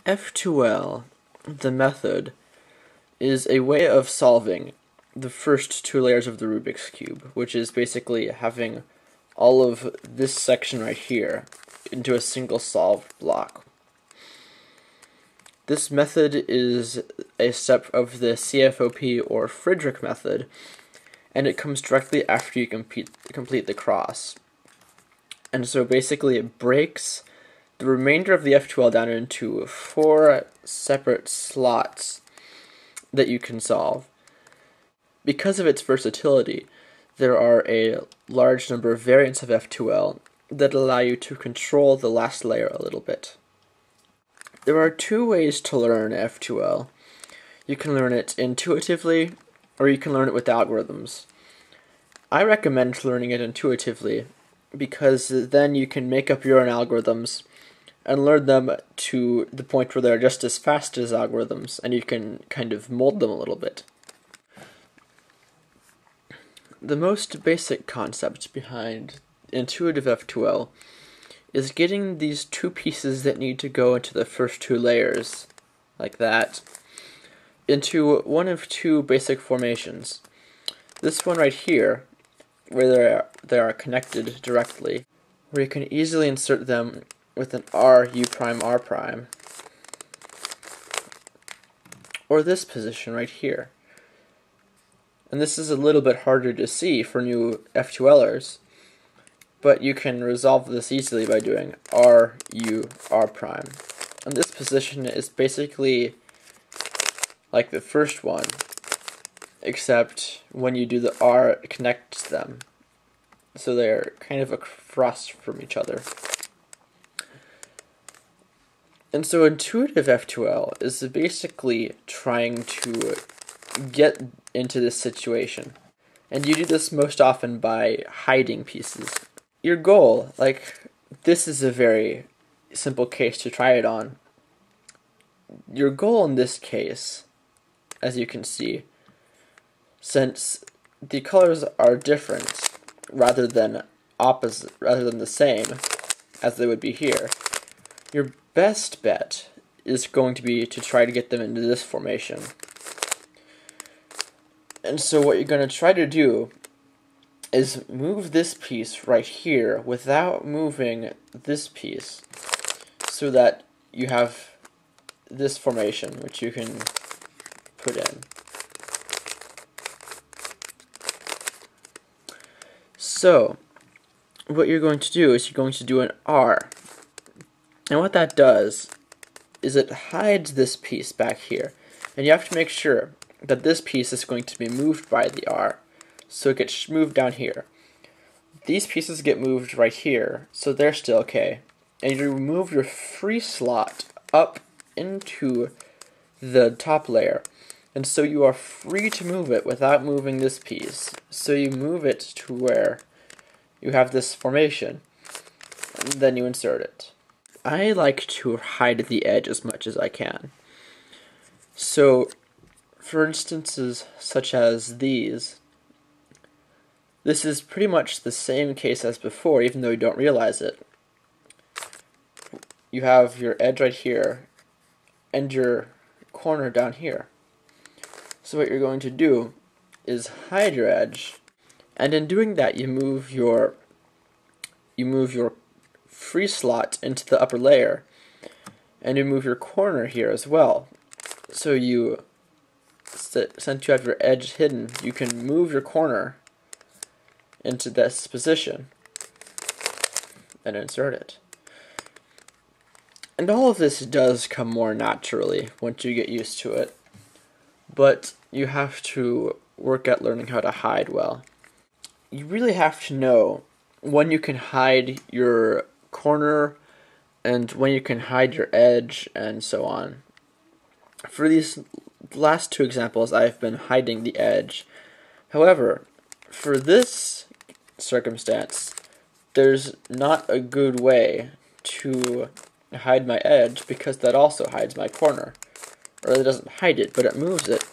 F2l, the method, is a way of solving the first two layers of the Rubik's Cube, which is basically having all of this section right here into a single solved block. This method is a step of the CFOP or Friedrich method, and it comes directly after you complete the cross. And so basically it breaks the remainder of the F2l down into 4 separate slots that you can solve. Because of its versatility, there are a large number of variants of F2l that allow you to control the last layer a little bit. There are 2 ways to learn F2l. You can learn it intuitively, or you can learn it with algorithms. I recommend learning it intuitively because then you can make up your own algorithms and learn them to the point where they're just as fast as algorithms, and you can kind of mold them a little bit. The most basic concept behind Intuitive F2l is getting these 2 pieces that need to go into the first 2 layers, like that, into one of 2 basic formations. This one right here, where they are connected directly, where you can easily insert them with an R, U prime, R prime, or this position right here. And this is a little bit harder to see for new F2Lers, but you can resolve this easily by doing R, U, R prime. And this position is basically like the first one, except when you do the R, it connects them. So they're kind of across from each other. And so Intuitive F2l is basically trying to get into this situation. And you do this most often by hiding pieces. Your goal, like, this is a very simple case to try it on. Your goal in this case, as you can see, since the colors are different rather than the same as they would be here, your best bet is going to be to try to get them into this formation. And so what you're going to try to do is move this piece right here without moving this piece, so that you have this formation which you can put in. So what you're going to do is you're going to do an R. And what that does is it hides this piece back here. And you have to make sure that this piece is going to be moved by the R, so it gets moved down here. These pieces get moved right here, so they're still okay. And you move your free slot up into the top layer. And so you are free to move it without moving this piece. So you move it to where you have this formation, and then you insert it. I like to hide the edge as much as I can. So, for instances such as these, this is pretty much the same case as before, even though you don't realize it. You have your edge right here, and your corner down here. So what you're going to do is hide your edge, and in doing that you move your free slot into the upper layer, and you move your corner here as well. So since you have your edge hidden, you can move your corner into this position and insert it. And all of this does come more naturally once you get used to it, but you have to work at learning how to hide well. You really have to know when you can hide your corner and when you can hide your edge and so on. For these last 2 examples, I've been hiding the edge. However, for this circumstance, there's not a good way to hide my edge because that also hides my corner. Or it doesn't hide it, but it moves it.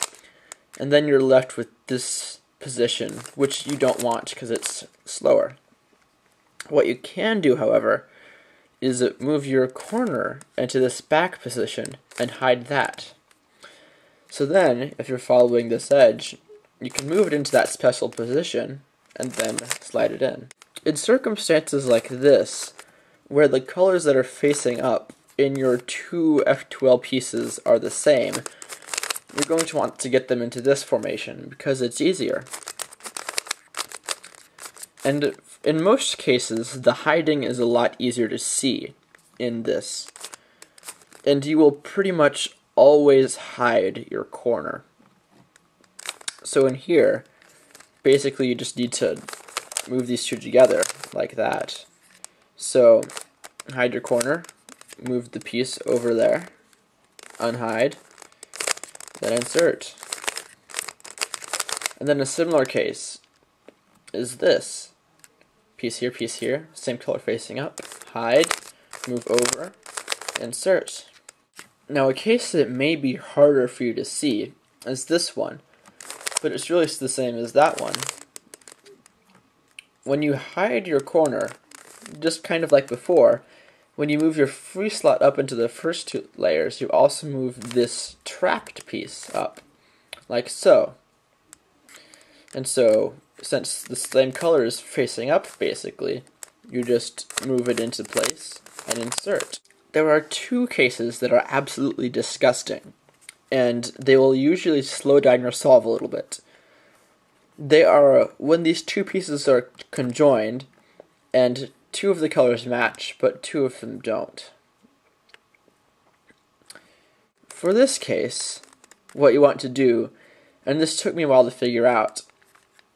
And then you're left with this position, which you don't want because it's slower. What you can do, however, is move your corner into this back position and hide that. So then, if you're following this edge, you can move it into that special position and then slide it in. In circumstances like this, where the colors that are facing up in your two F2l pieces are the same, you're going to want to get them into this formation because it's easier. And in most cases, the hiding is a lot easier to see in this. And you will pretty much always hide your corner. So in here, basically you just need to move these two together like that. So hide your corner, move the piece over there, unhide, then insert. And then a similar case is this. Piece here, same color facing up, hide, move over, insert. Now a case that may be harder for you to see is this one, but it's really the same as that one. When you hide your corner, just kind of like before, when you move your free slot up into the first two layers, you also move this trapped piece up, like so. And so, since the same color is facing up, basically, you just move it into place and insert. There are two cases that are absolutely disgusting, and they will usually slow down your solve a little bit. They are when these two pieces are conjoined, and two of the colors match, but two of them don't. For this case, what you want to do, and this took me a while to figure out,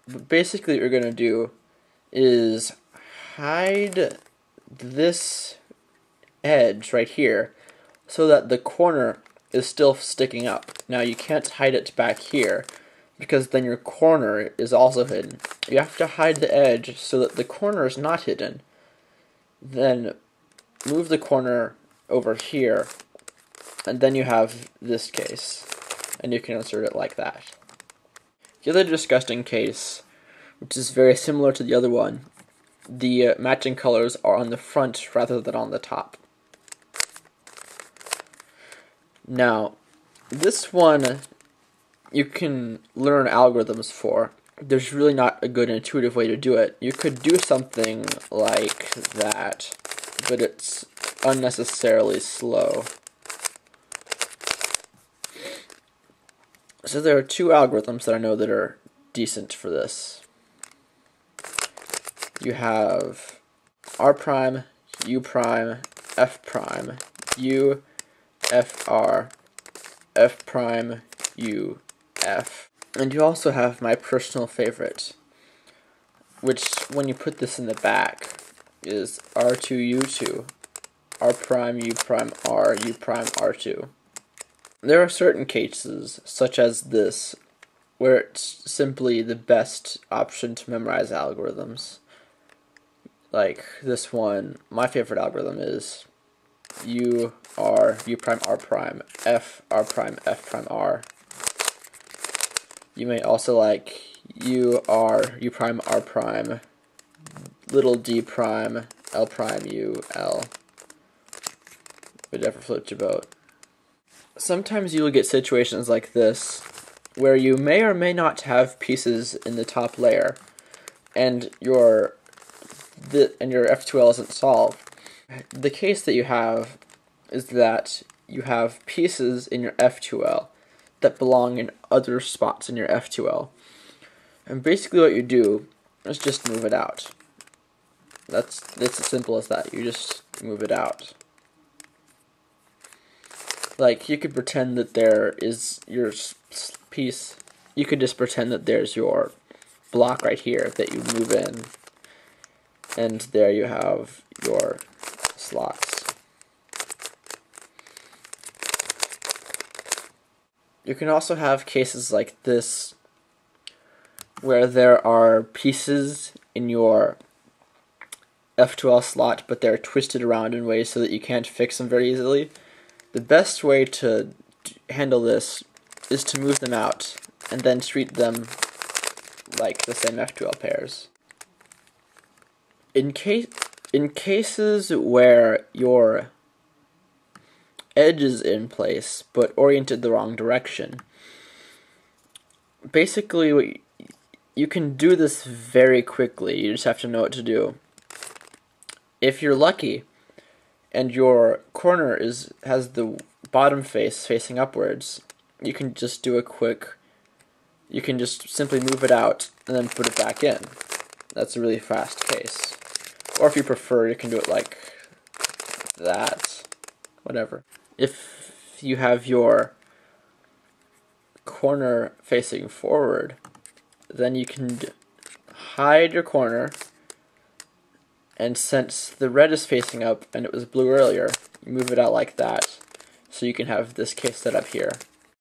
but basically what you're going to do is hide this edge right here so that the corner is still sticking up. Now you can't hide it back here because then your corner is also hidden. You have to hide the edge so that the corner is not hidden. Then move the corner over here, and then you have this case, and you can insert it like that. The other disgusting case, which is very similar to the other one, the matching colors are on the front rather than on the top. Now, this one you can learn algorithms for. There's really not a good intuitive way to do it. You could do something like that, but it's unnecessarily slow. So there are two algorithms that I know that are decent for this. You have R prime, U prime, F prime, U, F R, F prime, U, F. And you also have my personal favorite, which when you put this in the back is R2, U2, R prime, U prime, R, U prime, R2. There are certain cases, such as this, where it's simply the best option to memorize algorithms. Like this one, my favorite algorithm is U, R, U prime, R prime, F, R prime, F prime, R. You may also like U, R, U prime, R prime, little d prime, L prime, U, L. Whatever floats your boat. Sometimes you will get situations like this, where you may or may not have pieces in the top layer, and your F2l isn't solved. The case that you have is that you have pieces in your F2l that belong in other spots in your F2l. And basically what you do is just move it out. It's as simple as that. You just move it out. Like, you could pretend that there is your piece. You could just pretend that there's your block right here that you move in. And there you have your slots. You can also have cases like this, where there are pieces in your F2l slot, but they're twisted around in ways so that you can't fix them very easily. The best way to handle this is to move them out, and then treat them like the same F2l pairs. In case In cases where your edge is in place but oriented the wrong direction, basically you can do this very quickly. You just have to know what to do. If you're lucky and your corner has the bottom face facing upwards, you can just simply move it out and then put it back in. That's a really fast case. Or if you prefer, you can do it like that. Whatever. If you have your corner facing forward, then you can hide your corner, and since the red is facing up and it was blue earlier, you move it out like that, so you can have this case set up here.